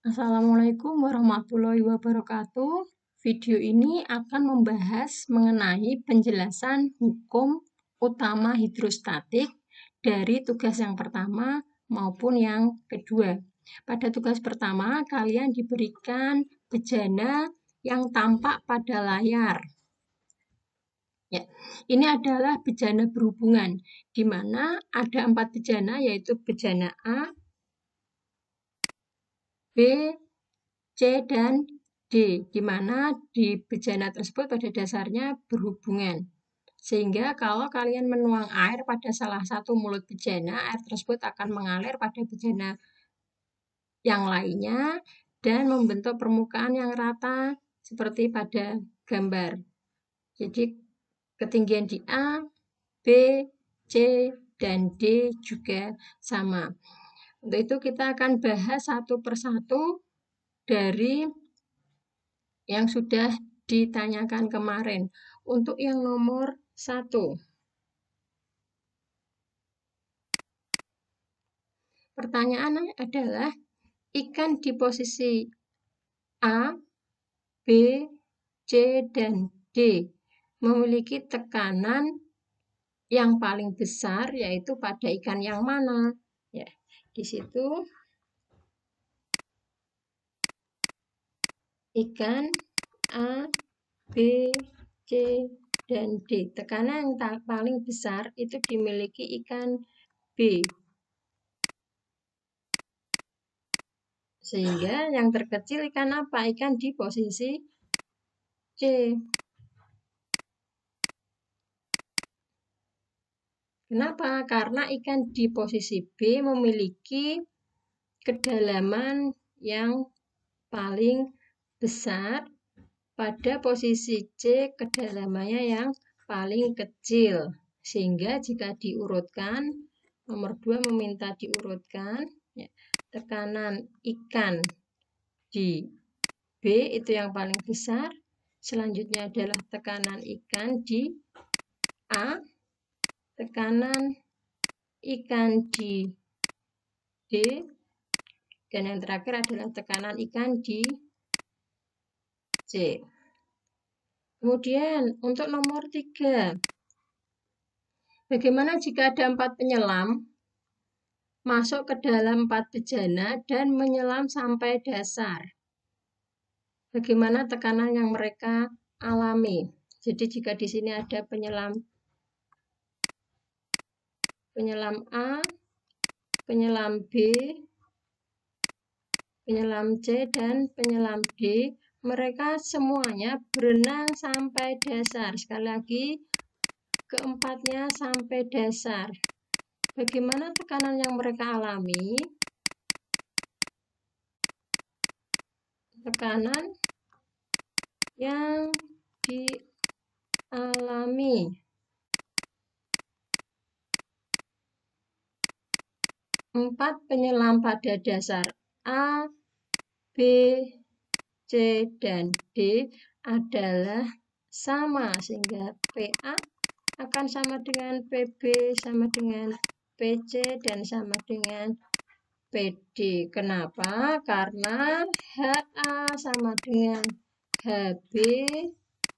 Assalamualaikum warahmatullahi wabarakatuh. Video ini akan membahas mengenai penjelasan hukum utama hidrostatik dari tugas yang pertama maupun yang kedua. Pada tugas pertama, kalian diberikan bejana yang tampak pada layar. Ya, ini adalah bejana berhubungan, di mana ada 4 bejana, yaitu bejana A, B, C, dan D, di mana di bejana tersebut pada dasarnya berhubungan. Sehingga kalau kalian menuang air pada salah satu mulut bejana, air tersebut akan mengalir pada bejana yang lainnya dan membentuk permukaan yang rata seperti pada gambar. Jadi ketinggian di A, B, C, dan D juga sama. Untuk itu kita akan bahas satu persatu dari yang sudah ditanyakan kemarin. Untuk yang nomor 1. Pertanyaannya adalah ikan di posisi A, B, C, dan D memiliki tekanan yang paling besar, yaitu pada ikan yang mana? Ya, di situ ikan A, B, C, dan D. Tekanan yang paling besar itu dimiliki ikan B. Sehingga yang terkecil ikan apa? Ikan di posisi C. Kenapa? Karena ikan di posisi B memiliki kedalaman yang paling besar, pada posisi C kedalamannya yang paling kecil. Sehingga jika diurutkan, nomor 2 meminta diurutkan, ya, tekanan ikan di B itu yang paling besar. Selanjutnya adalah tekanan ikan di A, tekanan ikan di D, dan yang terakhir adalah tekanan ikan di C. Kemudian untuk nomor 3, bagaimana jika ada 4 penyelam masuk ke dalam 4 bejana dan menyelam sampai dasar? Bagaimana tekanan yang mereka alami? Jadi jika di sini ada penyelam A, penyelam B, penyelam C, dan penyelam D, mereka semuanya berenang sampai dasar. Sekali lagi, keempatnya sampai dasar. Bagaimana tekanan yang mereka alami? Tekanan yang dialami empat penyelam pada dasar A, B, C, dan D adalah sama, sehingga PA akan sama dengan PB, sama dengan PC, dan sama dengan PD. Kenapa? Karena HA sama dengan HB,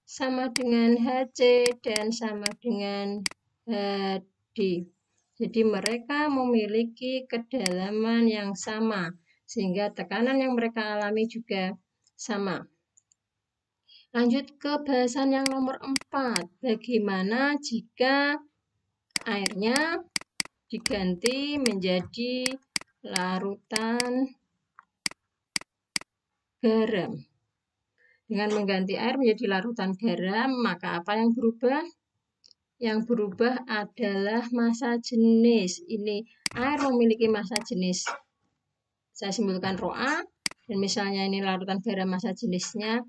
sama dengan HC, dan sama dengan HD. Jadi mereka memiliki kedalaman yang sama, sehingga tekanan yang mereka alami juga sama. Lanjut ke bahasan yang nomor 4. Bagaimana jika airnya diganti menjadi larutan garam? Dengan mengganti air menjadi larutan garam, maka apa yang berubah? Yang berubah adalah massa jenis. Ini air memiliki massa jenis. Saya simpulkan ρA, dan misalnya ini larutan garam massa jenisnya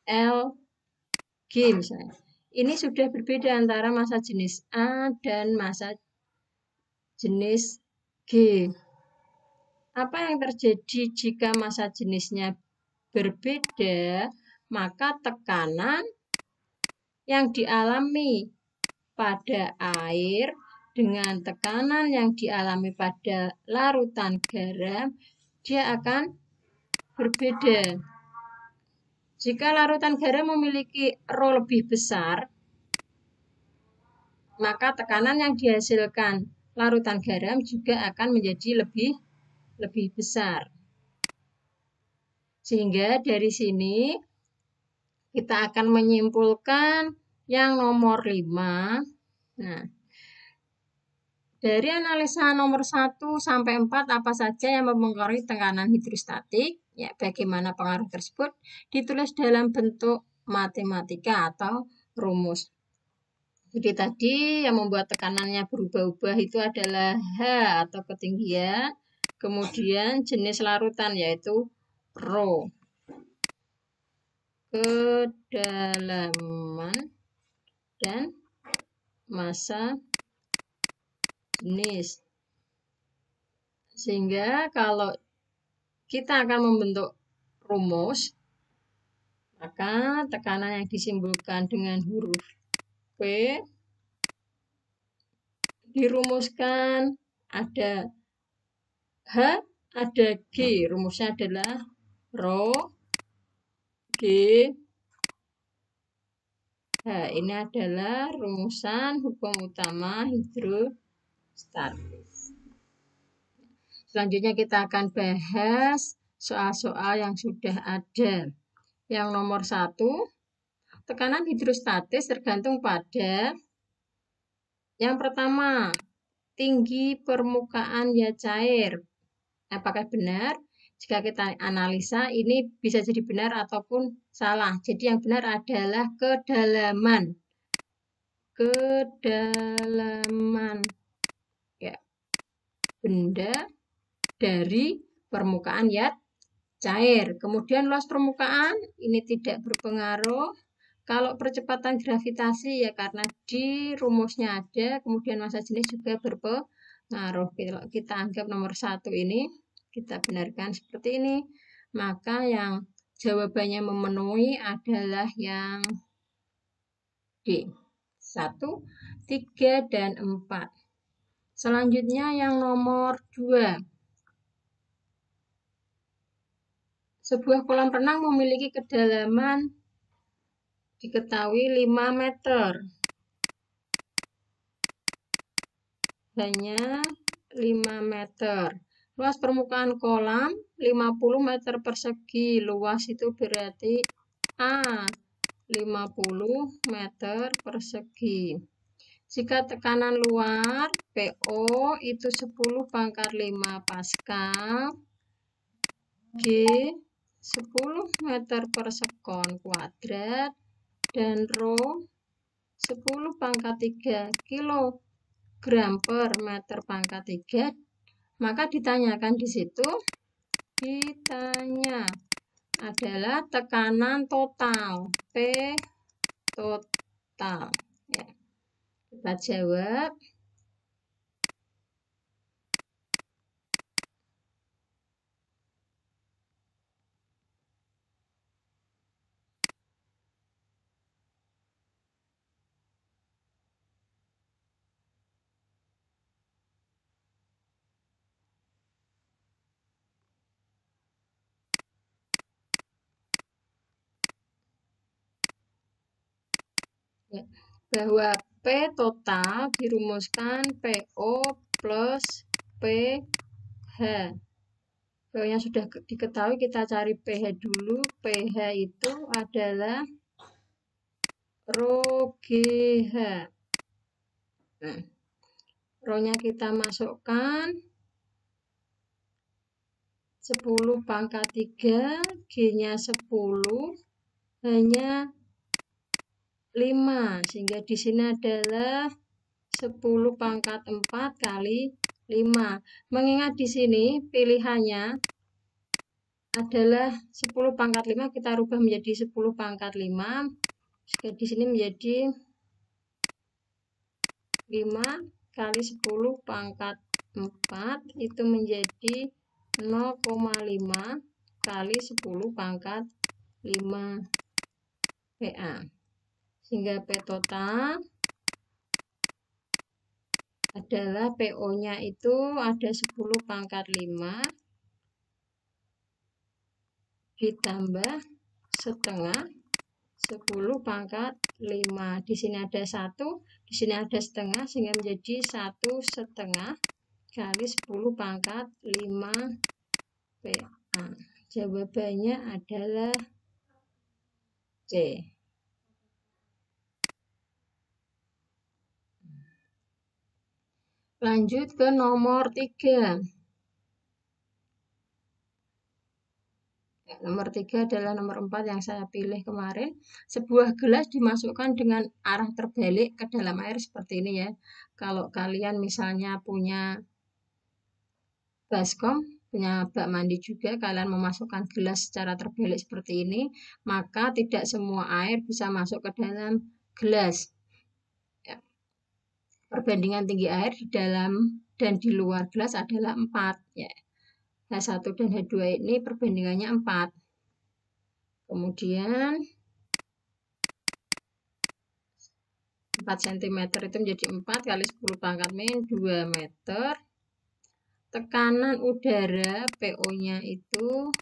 Lg misalnya. Ini sudah berbeda antara massa jenis A dan massa jenis G. Apa yang terjadi jika massa jenisnya berbeda? Maka tekanan yang dialami pada air dengan tekanan yang dialami pada larutan garam, dia akan berbeda. Jika larutan garam memiliki Rho lebih besar, maka tekanan yang dihasilkan larutan garam juga akan menjadi lebih besar. Sehingga dari sini kita akan menyimpulkan yang nomor 5. Nah, dari analisa nomor 1 sampai 4 apa saja yang mempengaruhi tekanan hidrostatik, ya bagaimana pengaruh tersebut ditulis dalam bentuk matematika atau rumus. Jadi tadi yang membuat tekanannya berubah-ubah itu adalah H atau ketinggian, kemudian jenis larutan yaitu Rho, kedalaman, dan massa jenis. Sehingga kalau kita akan membentuk rumus, maka tekanan yang disimbolkan dengan huruf P dirumuskan ada H, ada G. Rumusnya adalah Rho G H. Ini adalah rumusan hukum utama hidrostatik. Selanjutnya kita akan bahas soal-soal yang sudah ada. Yang nomor 1, tekanan hidrostatis tergantung pada yang pertama, tinggi permukaan ya cair. Apakah benar? Jika kita analisa, ini bisa jadi benar ataupun salah. Jadi yang benar adalah kedalaman. Kedalaman ya, benda dari permukaan ya cair. Kemudian luas permukaan ini tidak berpengaruh. Kalau percepatan gravitasi ya karena di rumusnya ada, kemudian massa jenis juga berpengaruh. Kalau kita anggap nomor 1 ini, kita benarkan seperti ini, maka yang jawabannya memenuhi adalah yang D. 1, 3, dan 4. Selanjutnya yang nomor 2. Sebuah kolam renang memiliki kedalaman diketahui 5 meter. Hanya 5 meter. Luas permukaan kolam 50 meter persegi. Luas itu berarti A, 50 meter persegi. Jika tekanan luar PO itu 10 pangkat 5 Pascal, G 10 meter per sekon kuadrat, dan Rho 10 pangkat 3 kilogram per meter pangkat 3, maka ditanyakan di situ, adalah tekanan total, P total. Ya. Kita jawab. Bahwa P total dirumuskan PO plus PH. PO yang sudah diketahui kita cari PH dulu. PH itu adalah Rho GH. Nah, Rho-nya kita masukkan 10 pangkat 3, G-nya 10, hanya 5, sehingga di sini adalah 10 pangkat 4 kali 5. Mengingat di sini pilihannya adalah 10 pangkat 5, kita rubah menjadi 10 pangkat 5. Sehingga di sini menjadi 5 kali 10 pangkat 4 itu menjadi 0,5 kali 10 pangkat 5 PA. Sehingga P total adalah PO-nya itu ada 10 pangkat 5 ditambah setengah 10 pangkat 5. Di sini ada 1, di sini ada setengah, sehingga menjadi 1,5 kali 10 pangkat 5 PA. Jawabannya adalah C. Lanjut ke nomor 3. Nomor 3 adalah nomor 4 yang saya pilih kemarin. Sebuah gelas dimasukkan dengan arah terbalik ke dalam air seperti ini ya. Kalau kalian misalnya punya baskom, punya bak mandi juga, kalian memasukkan gelas secara terbalik seperti ini, maka tidak semua air bisa masuk ke dalam gelas. Ya. Perbandingan tinggi air di dalam dan di luar gelas adalah 4. Ya. H1 dan H2 ini perbandingannya 4. Kemudian 4 cm itu menjadi 4 kali 10 pangkat min 2 meter. Tekanan udara PO-nya itu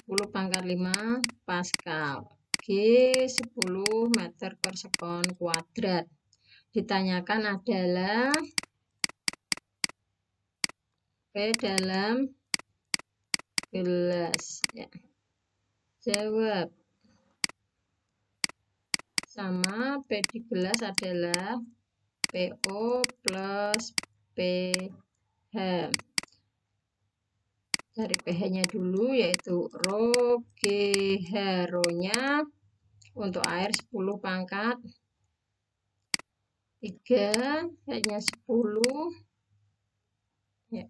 10 pangkat 5 Pascal. G 10 meter per sekon kuadrat. Ditanyakan adalah P dalam gelas. Ya. Jawab. Sama P di gelas adalah PO plus PH. Cari pH-nya dulu, yaitu rho GH. Rho-nya untuk air 10 pangkat 3, hanya 10. Ya.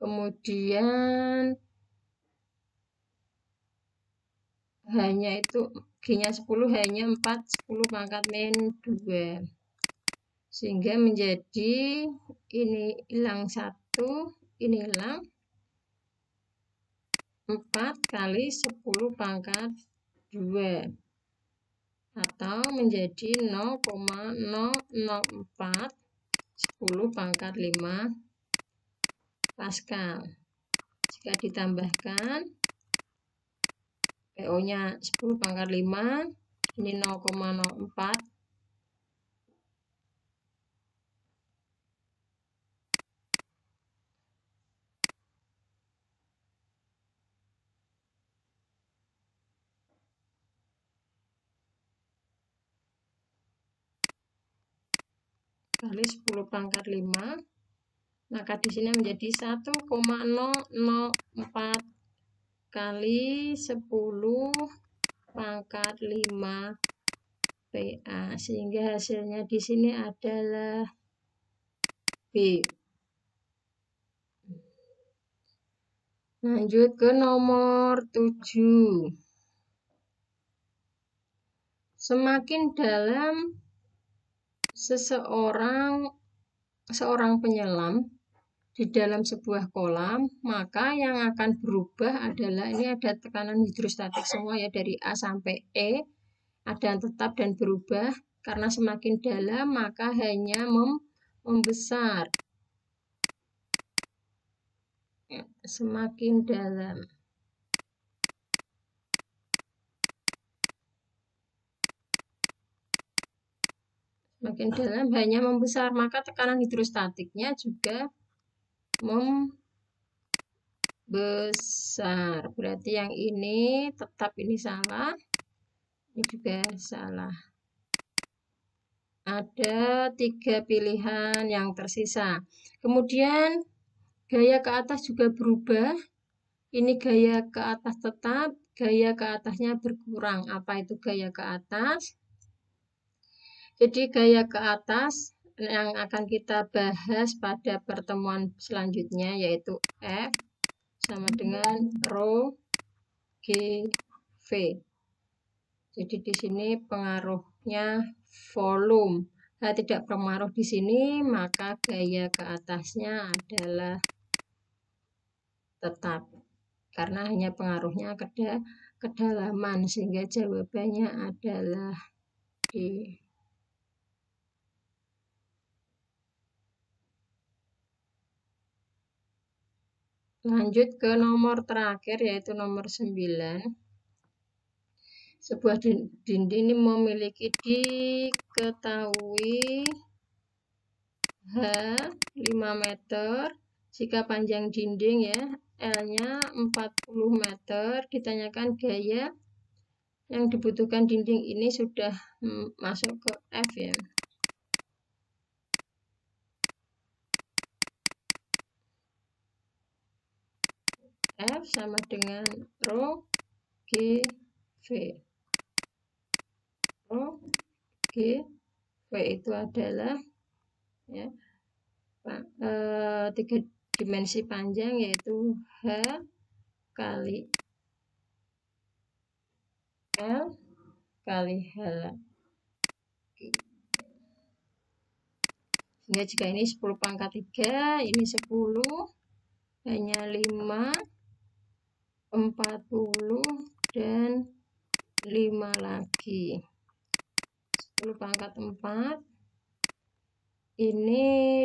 Kemudian hanya itu G-nya 10, hanya 4, 10 pangkat min 2. Sehingga menjadi ini hilang 1, ini hilang 4 kali 10 pangkat 2. Atau menjadi 0,004 10 pangkat 5 Pascal. Jika ditambahkan PO-nya 10 pangkat 5, ini 0,04. Kali 10 pangkat 5, maka di sini menjadi 1,004 kali 10 pangkat 5 PA, sehingga hasilnya di sini adalah B. Lanjut ke nomor 7. Semakin dalam seorang penyelam di dalam sebuah kolam, maka yang akan berubah adalah, ini ada tekanan hidrostatik semua ya, dari A sampai E, ada yang tetap dan berubah. Karena semakin dalam, maka hanya membesar. Ya, semakin dalam. Semakin dalam hanya membesar, maka tekanan hidrostatiknya juga membesar. Berarti yang ini tetap, ini salah, ini juga salah. Ada 3 pilihan yang tersisa. Kemudian gaya ke atas juga berubah. Ini gaya ke atas tetap, gaya ke atasnya berkurang. Apa itu gaya ke atas? Jadi gaya ke atas yang akan kita bahas pada pertemuan selanjutnya, yaitu F sama dengan rho GV. Jadi di sini pengaruhnya volume. Nah, tidak berpengaruh di sini, maka gaya ke atasnya adalah tetap. Karena hanya pengaruhnya ke kedalaman, sehingga jawabannya adalah D. Lanjut ke nomor terakhir yaitu nomor 9. Sebuah dinding ini memiliki diketahui H 5 meter. Jika panjang dinding ya L-nya 40 meter, ditanyakan gaya yang dibutuhkan dinding ini sudah masuk ke F ya. F sama dengan rho G V. Rho G V itu adalah ya, 3 dimensi panjang yaitu H kali L kali H. Sehingga jika ini 10 pangkat 3, ini 10, hanya 5, 40, dan 5 lagi. 10 pangkat 4, ini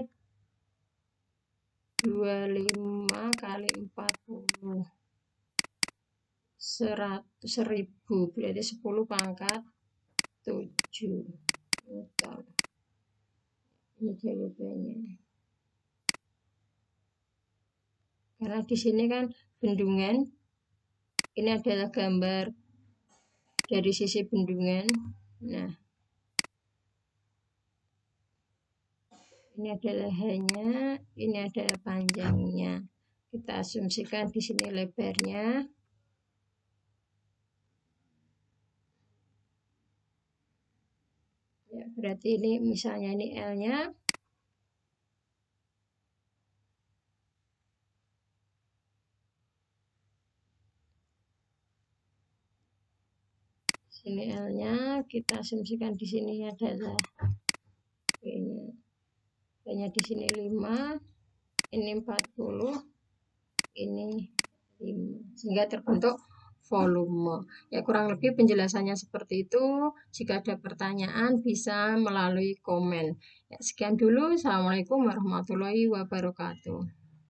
25 kali 40. 1000, berarti 10 pangkat 7 Newton. Ini jawabannya. Karena di sini kan bendungan, ini adalah gambar dari sisi bendungan. Nah, ini adalah hanya, ini adalah panjangnya. Kita asumsikan di sini lebarnya. Ya, berarti ini misalnya ini L-nya. Sini L-nya, kita asumsikan di sini adalah B-nya. B-nya di sini 5, ini 40, ini 5. Sehingga terbentuk volume. Ya, kurang lebih penjelasannya seperti itu. Jika ada pertanyaan bisa melalui komen. Ya, sekian dulu. Assalamualaikum warahmatullahi wabarakatuh.